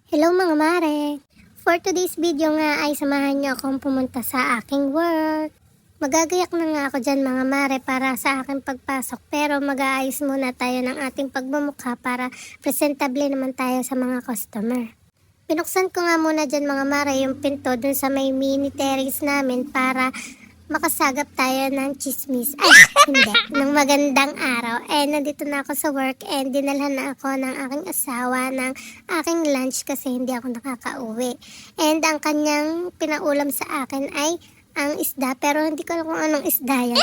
Hello mga mare! For today's video nga ay samahan niyo akong pumunta sa aking work. Magagayak na nga ako dyan mga mare para sa aking pagpasok, pero mag-aayos muna tayo ng ating pagbumukha para presentable naman tayo sa mga customer. Binuksan ko nga muna dyan mga mare yung pinto dun sa may mini terrace namin para makasagap tayo ng chismis. Ay, hindi. Ng magandang araw. Nandito na ako sa work and dinalhan na ako ng aking asawa ng aking lunch kasi hindi ako nakakauwi. And ang kanyang pinaulam sa akin ay ang isda, pero hindi ko alam kung anong isda yan.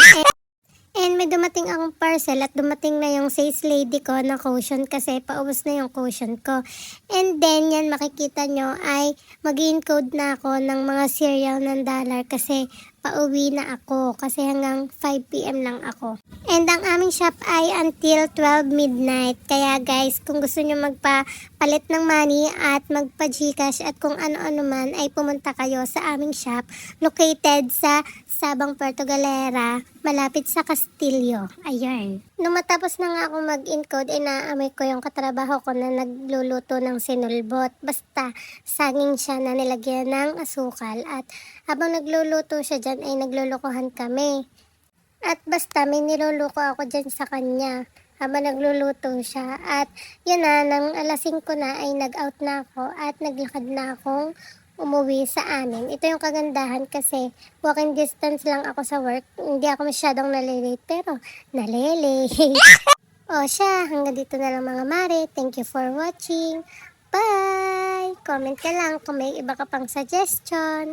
And may dumating akong parcel at dumating na yung sales lady ko na caution kasi paubos na yung caution ko. And then yan makikita nyo ay mag-encode na ako ng mga serial ng dollar kasi pauwi na ako kasi hanggang 5 PM lang ako. And ang aming shop ay until 12 midnight. Kaya guys, kung gusto nyo magpapalit ng money at magpa-Gcash at kung ano-ano man ay pumunta kayo sa aming shop located sa Sabang Puerto Galera, malapit sa Castillo. Ayun. Nung matapos na nga ako mag-encode, inaamoy ko yung katrabaho ko na nagluluto ng sinulbot. Basta, saging siya na nilagyan ng asukal. At habang nagluluto siya dyan, ay naglulukohan kami. At basta, may niluluko ako dyan sa kanya habang nagluluto siya. At yun na, nang alas 5 na ay nag-out na ako at naglakad na akong umuwi sa amin. Ito yung kagandahan kasi walking distance lang ako sa work. Hindi ako masyadong nalilate, pero nalilate. O siya, hanggang dito na lang mga mare. Thank you for watching. Bye! Comment ka lang kung may iba ka pang suggestion.